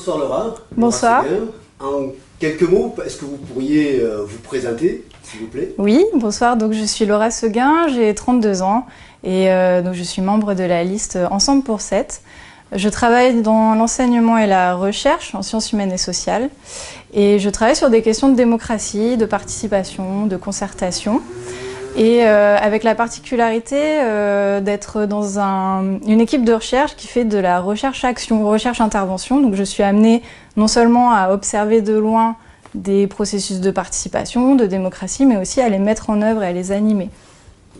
Bonsoir Laura. Bonsoir. En quelques mots, est-ce que vous pourriez vous présenter, s'il vous plaît? Oui, bonsoir. Donc, je suis Laura Seguin, j'ai 32 ans et donc, je suis membre de la liste Ensemble pour 7. Je travaille dans l'enseignement et la recherche en sciences humaines et sociales et je travaille sur des questions de démocratie, de participation, de concertation. Et avec la particularité d'être dans une équipe de recherche qui fait de la recherche-action, recherche-intervention. Donc je suis amenée non seulement à observer de loin des processus de participation, de démocratie, mais aussi à les mettre en œuvre et à les animer.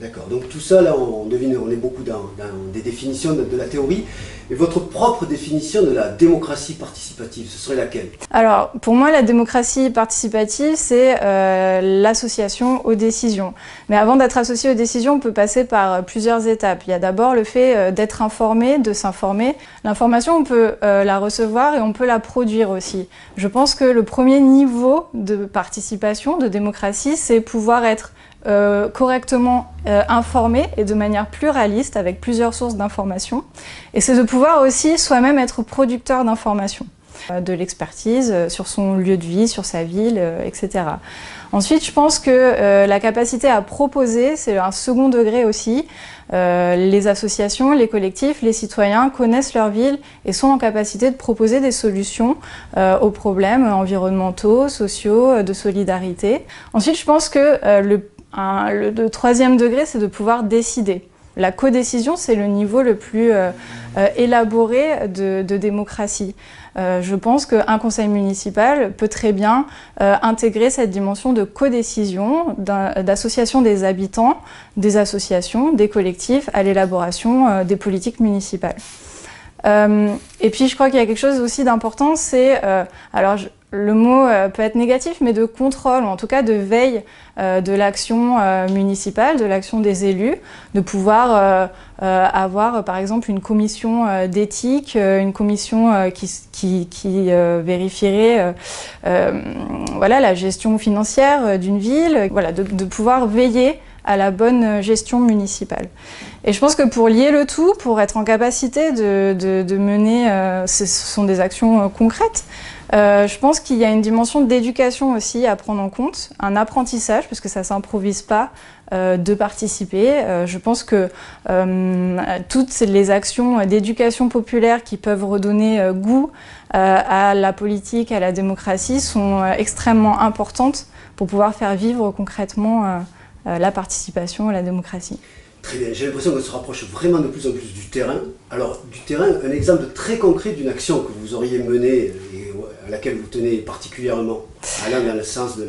D'accord, donc tout ça, là, on devine, on est beaucoup dans des définitions de la théorie. Et votre propre définition de la démocratie participative, ce serait laquelle? Alors, pour moi, la démocratie participative, c'est l'association aux décisions. Mais avant d'être associé aux décisions, on peut passer par plusieurs étapes. Il y a d'abord le fait d'être informé, de s'informer. L'information, on peut la recevoir et on peut la produire aussi. Je pense que le premier niveau de participation, de démocratie, c'est pouvoir être correctement informé et de manière pluraliste avec plusieurs sources d'informations. Et c'est de pouvoir aussi soi-même être producteur d'informations, de l'expertise sur son lieu de vie, sur sa ville, etc. Ensuite, je pense que la capacité à proposer, c'est un second degré aussi. Les associations, les collectifs, les citoyens connaissent leur ville et sont en capacité de proposer des solutions aux problèmes environnementaux, sociaux, de solidarité. Ensuite, je pense que le troisième degré, c'est de pouvoir décider. La codécision, c'est le niveau le plus élaboré de démocratie. Je pense qu'un conseil municipal peut très bien intégrer cette dimension de codécision, d'association des habitants, des associations, des collectifs à l'élaboration des politiques municipales. Et puis je crois qu'il y a quelque chose aussi d'important, c'est, le mot peut être négatif, mais de contrôle, ou en tout cas de veille de l'action municipale, de l'action des élus, de pouvoir avoir par exemple une commission d'éthique, une commission qui vérifierait voilà, la gestion financière d'une ville, voilà, de pouvoir veiller à la bonne gestion municipale. Et je pense que pour lier le tout, pour être en capacité de mener, ce sont des actions concrètes, je pense qu'il y a une dimension d'éducation aussi à prendre en compte, un apprentissage, parce que ça ne s'improvise pas, de participer. Je pense que toutes les actions d'éducation populaire qui peuvent redonner goût à la politique, à la démocratie, sont extrêmement importantes pour pouvoir faire vivre concrètement la participation à la démocratie. Très bien, j'ai l'impression qu'on se rapproche vraiment de plus en plus du terrain. Alors, du terrain, un exemple très concret d'une action que vous auriez menée et à laquelle vous tenez particulièrement, allant dans le sens de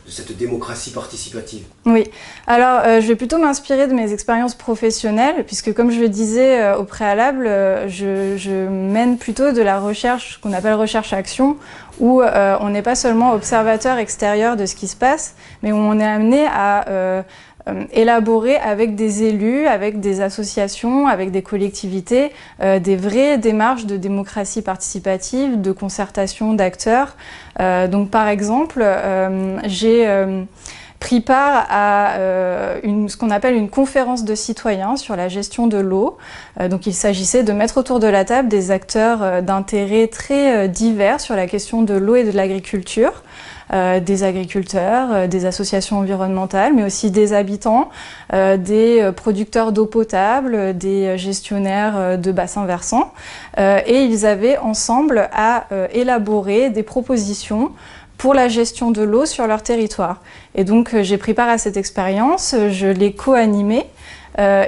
cette démocratie participative. Oui, alors je vais plutôt m'inspirer de mes expériences professionnelles, puisque comme je le disais au préalable, je mène plutôt de la recherche, qu'on appelle recherche-action, où on n'est pas seulement observateur extérieur de ce qui se passe, mais où on est amené à élaborer avec des élus, avec des associations, avec des collectivités, des vraies démarches de démocratie participative, de concertation d'acteurs. Donc par exemple, j'ai pris part à ce qu'on appelle une conférence de citoyens sur la gestion de l'eau. Donc il s'agissait de mettre autour de la table des acteurs d'intérêt très divers sur la question de l'eau et de l'agriculture. Des agriculteurs, des associations environnementales, mais aussi des habitants, des producteurs d'eau potable, des gestionnaires de bassins versants. Et ils avaient ensemble à élaborer des propositions pour la gestion de l'eau sur leur territoire. Et donc j'ai pris part à cette expérience, je l'ai co-animée.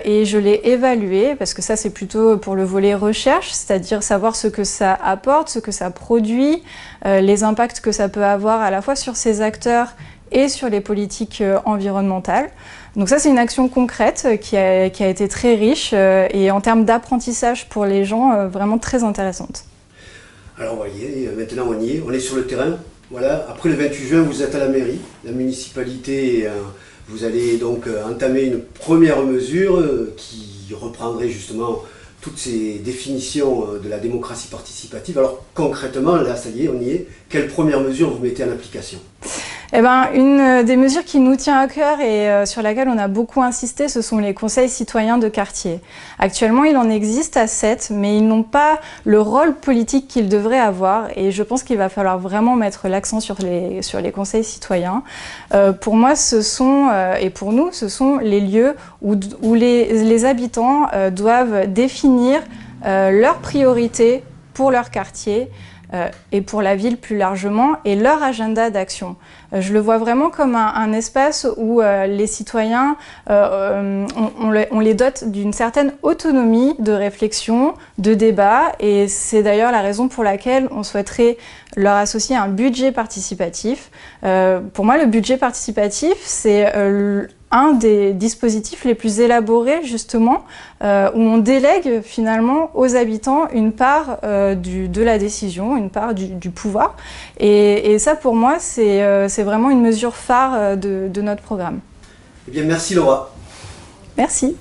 Et je l'ai évalué, parce que ça c'est plutôt pour le volet recherche, c'est-à-dire savoir ce que ça apporte, ce que ça produit, les impacts que ça peut avoir à la fois sur ces acteurs et sur les politiques environnementales. Donc ça c'est une action concrète qui a été très riche et en termes d'apprentissage pour les gens vraiment très intéressante. Alors voyez, maintenant on y est, on est sur le terrain. Voilà, après le 28 juin vous êtes à la mairie, la municipalité. Vous allez donc entamer une première mesure qui reprendrait justement toutes ces définitions de la démocratie participative. Alors concrètement, là ça y est, on y est, quelle première mesure vous mettez en application? Eh ben, une des mesures qui nous tient à cœur et sur laquelle on a beaucoup insisté, ce sont les conseils citoyens de quartier. Actuellement, il en existe à 7, mais ils n'ont pas le rôle politique qu'ils devraient avoir et je pense qu'il va falloir vraiment mettre l'accent sur les conseils citoyens. Pour moi, et pour nous, ce sont les lieux où les habitants doivent définir leurs priorités pour leur quartier et pour la ville plus largement, et leur agenda d'action. Je le vois vraiment comme un espace où les citoyens, on les dote d'une certaine autonomie de réflexion, de débat, et c'est d'ailleurs la raison pour laquelle on souhaiterait leur associer un budget participatif. Pour moi, le budget participatif, c'est un des dispositifs les plus élaborés justement, où on délègue finalement aux habitants une part de la décision, une part du pouvoir. Et ça pour moi c'est vraiment une mesure phare de notre programme. Eh bien merci Laura. Merci.